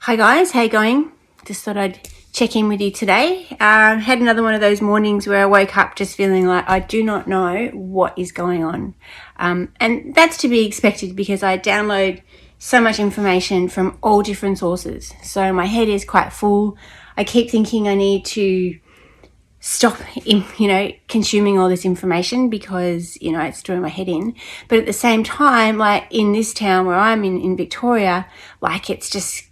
Hi guys, how you going? Just thought I'd check in with you today. Had another one of those mornings where I woke up just feeling like I do not know what is going on. And that's to be expected because I download so much information from all different sources. So my head is quite full. I keep thinking I need to stop, consuming all this information because, it's doing my head in. But at the same time, like in this town where I'm in Victoria, like it's just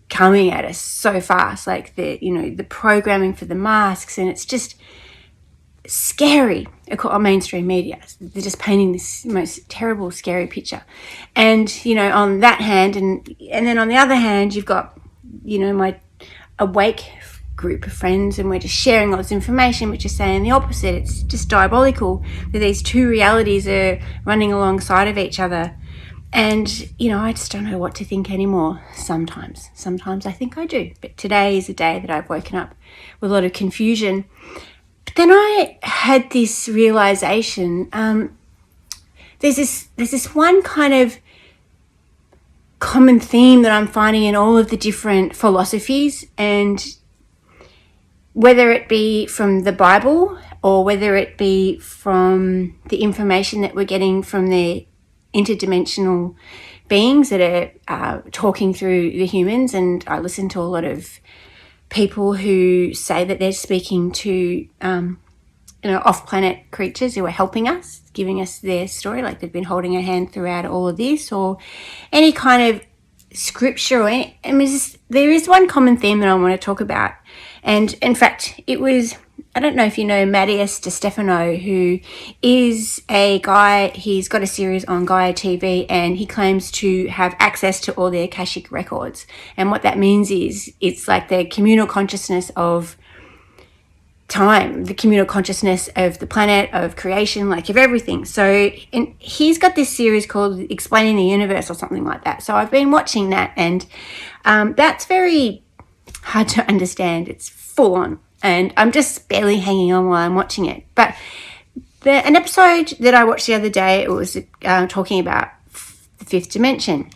coming at us so fast, like the programming for the masks, and it's just scary. On mainstream media, they're just painting this most terrible, scary picture. And on that hand, and then on the other hand, you've got my awake group of friends, and we're just sharing all this information which is saying the opposite. It's just diabolical that these two realities are running alongside of each other. And, I just don't know what to think anymore sometimes. Sometimes I think I do. But today is a day that I've woken up with a lot of confusion. But then I had this realization. There's this one kind of common theme that I'm finding in all of the different philosophies, and whether it be from the Bible or whether it be from the information that we're getting from the interdimensional beings that are talking through the humans. And I listen to a lot of people who say that they're speaking to off-planet creatures who are helping us, giving us their story, like they've been holding a hand throughout all of this, or any kind of scripture. There is one common theme that I want to talk about. And in fact, it was, I don't know if you know Mattias DeStefano, who is a guy. He's got a series on Gaia TV, and he claims to have access to all the Akashic records. And what that means is it's like the communal consciousness of time, the communal consciousness of the planet, of creation, like of everything. So and he's got this series called Explaining the Universe or something like that. So I've been watching that, and that's very hard to understand. It's full on. And I'm just barely hanging on while I'm watching it. But an episode that I watched the other day, it was talking about the fifth dimension.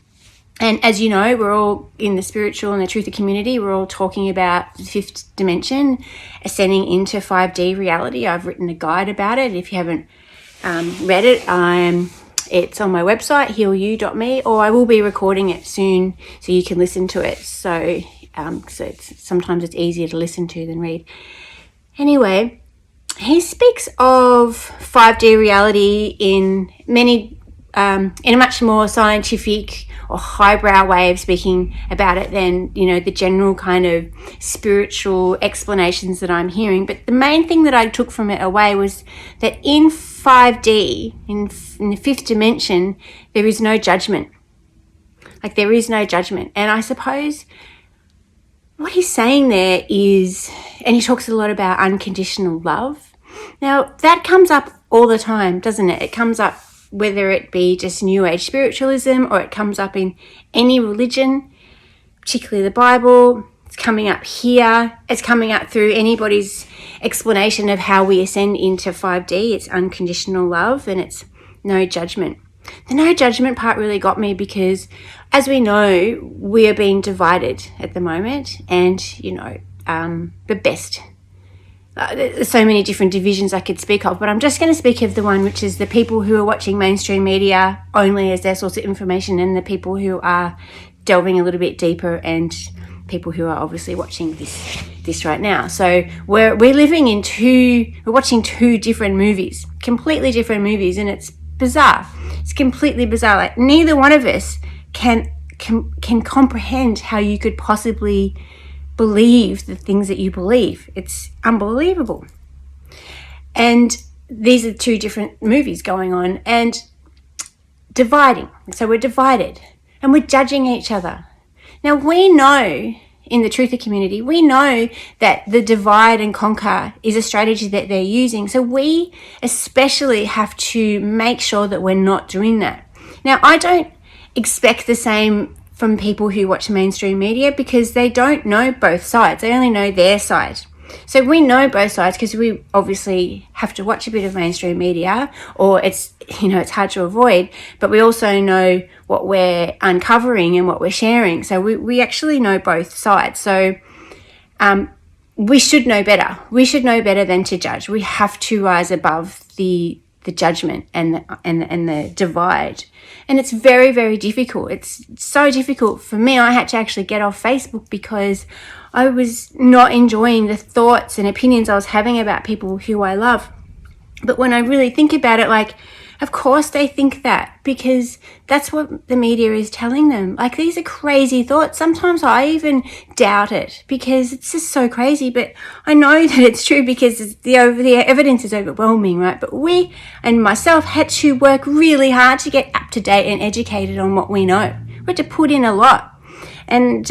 And as you know, we're all in the spiritual and the truther community. We're all talking about the fifth dimension, ascending into 5D reality. I've written a guide about it. If you haven't read it, it's on my website, healyou.me, or I will be recording it soon so you can listen to it. So sometimes it's easier to listen to than read. Anyway, he speaks of 5D reality in a much more scientific or highbrow way of speaking about it than the general kind of spiritual explanations that I'm hearing. But the main thing that I took from it away was that in 5D, in the fifth dimension, there is no judgment. Like there is no judgment. And I suppose what he's saying there is, and he talks a lot about unconditional love. Now, that comes up all the time, doesn't it? It comes up whether it be just New Age spiritualism, or it comes up in any religion, particularly the Bible. It's coming up here. It's coming up through anybody's explanation of how we ascend into 5D. It's unconditional love, and it's no judgment. The no judgment part really got me because, as we know, we are being divided at the moment, and the best. There's so many different divisions I could speak of, but I'm just going to speak of the one which is the people who are watching mainstream media only as their source of information, and the people who are delving a little bit deeper, and people who are obviously watching this right now. So we're watching two different movies, completely different movies, and it's bizarre. It's completely bizarre. Like neither one of us can comprehend how you could possibly believe the things that you believe. It's unbelievable. And these are two different movies going on and dividing. So we're divided and we're judging each other. Now we know in the truther community, we know that the divide and conquer is a strategy that they're using. So we especially have to make sure that we're not doing that. Now, I don't expect the same from people who watch mainstream media because they don't know both sides. They only know their side. So we know both sides because we obviously have to watch a bit of mainstream media, or it's hard to avoid, but we also know what we're uncovering and what we're sharing. So we actually know both sides. So we should know better. We should know better than to judge. We have to rise above the judgment and the divide. And it's very, very difficult. It's so difficult for me. I had to actually get off Facebook because I was not enjoying the thoughts and opinions I was having about people who I love. But when I really think about it, like, of course they think that, because that's what the media is telling them. Like, these are crazy thoughts. Sometimes I even doubt it because it's just so crazy, but I know that it's true because the evidence is overwhelming, right? But we and myself had to work really hard to get up to date and educated on what we know. We had to put in a lot. And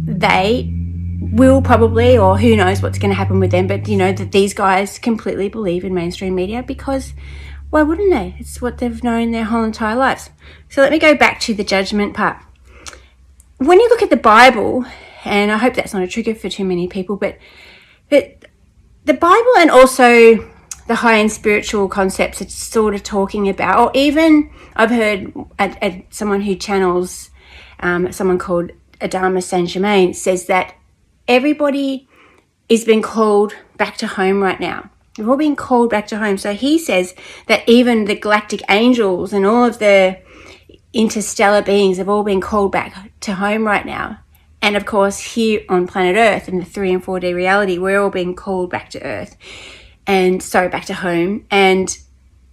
they will probably, or who knows what's going to happen with them, but that these guys completely believe in mainstream media because why wouldn't they? It's what they've known their whole entire lives. So let me go back to the judgment part. When you look at the Bible, and I hope that's not a trigger for too many people, but the Bible and also the high-end spiritual concepts it's sort of talking about, or even I've heard someone who channels someone called Adama Saint-Germain says that everybody is being called back to home right now. We've all been called back to home. So he says that even the galactic angels and all of the interstellar beings have all been called back to home right now. And of course, here on planet Earth in the 3 and 4D reality, we're all being called back to Earth back to home. And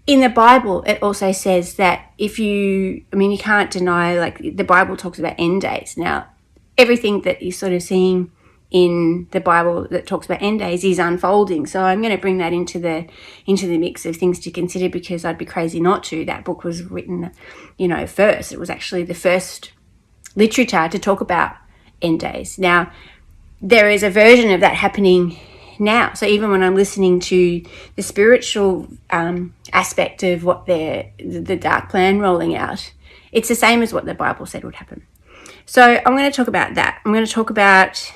in the Bible, it also says that you can't deny, like, the Bible talks about end days. Now, everything that you're sort of seeing in the Bible that talks about end days is unfolding. So I'm going to bring that into the mix of things to consider, because I'd be crazy not to. That book was written, first. It was actually the first literature to talk about end days. Now, there is a version of that happening now. So even when I'm listening to the spiritual aspect of what the dark plan rolling out, it's the same as what the Bible said would happen. So I'm going to talk about that. I'm going to talk about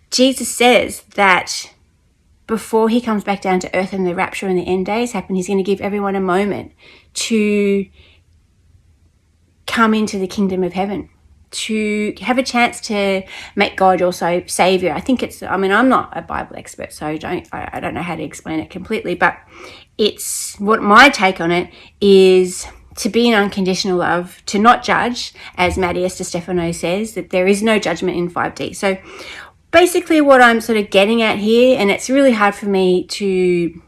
Jesus says that before he comes back down to earth and the rapture and the end days happen, he's going to give everyone a moment to come into the kingdom of heaven, to have a chance to make God your savior. I think I'm not a Bible expert, so I don't know how to explain it completely, but it's what my take on it is to be in unconditional love, to not judge, as Maddie Esther Stefano says, that there is no judgment in 5D. So basically what I'm sort of getting at here, and it's really hard for me to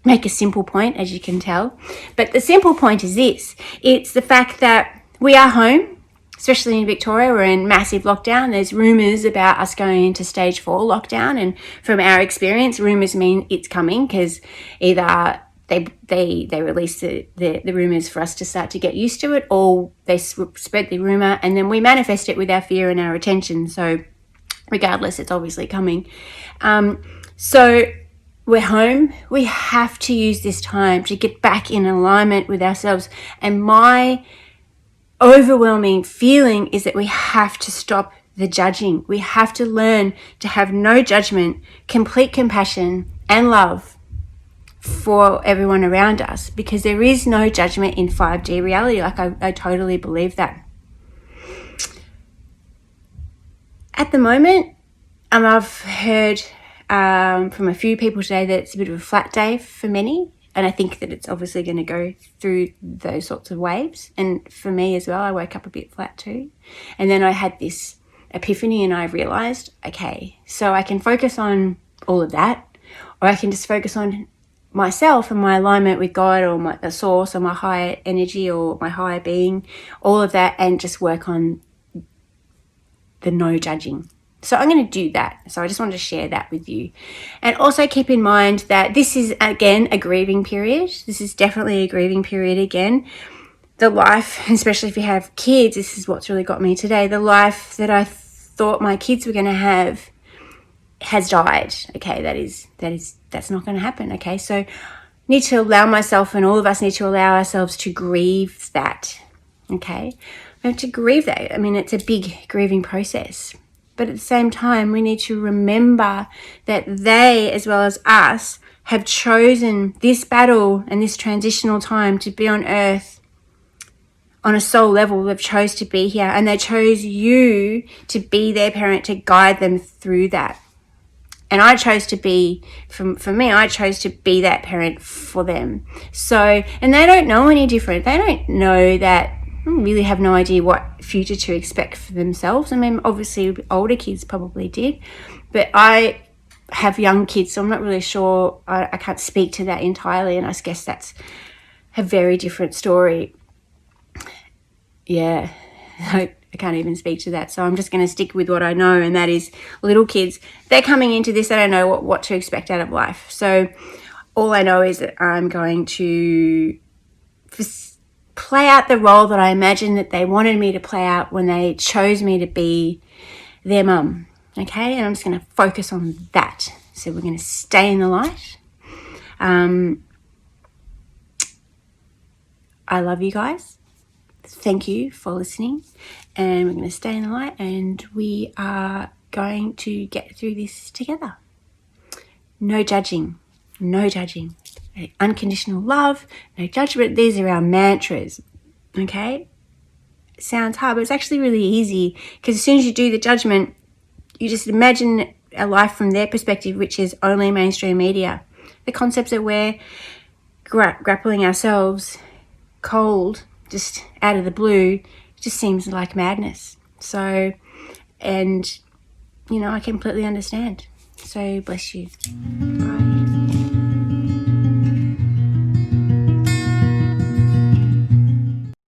make a simple point, as you can tell, but the simple point is this. It's the fact that we are home, especially in Victoria. We're in massive lockdown. There's rumours about us going into stage 4 lockdown, and from our experience, rumours mean it's coming, because either they release the rumours for us to start to get used to it, or they spread the rumour and then we manifest it with our fear and our attention. So regardless, it's obviously coming. So we're home. We have to use this time to get back in alignment with ourselves. And my overwhelming feeling is that we have to stop the judging. We have to learn to have no judgment, complete compassion and love for everyone around us, because there is no judgment in 5D reality. Like, I totally believe that. At the moment, I've heard from a few people today that it's a bit of a flat day for many, and I think that it's obviously going to go through those sorts of waves. And for me as well, I woke up a bit flat too. And then I had this epiphany and I realised, okay, so I can focus on all of that, or I can just focus on myself and my alignment with God, or the source, or my higher energy, or my higher being, all of that, and just work on the no judging. So I'm going to do that. So I just wanted to share that with you. And also keep in mind that this is, again, a grieving period. This is definitely a grieving period again. The life, especially if you have kids, this is what's really got me today. The life that I thought my kids were going to have has died. Okay, that's not going to happen. Okay, so need to allow myself, and all of us need to allow ourselves to grieve that. Okay, we have to grieve that. I mean, it's a big grieving process. But at the same time, we need to remember that they, as well as us, have chosen this battle and this transitional time to be on earth on a soul level. They've chose to be here, and they chose you to be their parent, to guide them through that. And I chose to be, for me, I chose to be that parent for them. So, and they don't know any different. They don't know that, really have no idea what future to expect for themselves. I mean, obviously older kids probably did, but I have young kids, so I'm not really sure. I can't speak to that entirely, and I guess that's a very different story. Yeah, I can't even speak to that. So I'm just going to stick with what I know, and that is little kids. They're coming into this. They don't know what to expect out of life. So all I know is that I'm going to play out the role that I imagined that they wanted me to play out when they chose me to be their mum. Okay, and I'm just going to focus on that. So we're going to stay in the light. I love you guys. Thank you for listening, and we're going to stay in the light, and we are going to get through this together. No judging, unconditional love, no judgment. These are our mantras. Okay, it sounds hard, but it's actually really easy, because as soon as you do the judgment, you just imagine a life from their perspective, which is only mainstream media. The concepts that we're grappling ourselves cold, just out of the blue, just seems like madness. So, and I completely understand. So bless you. Bye.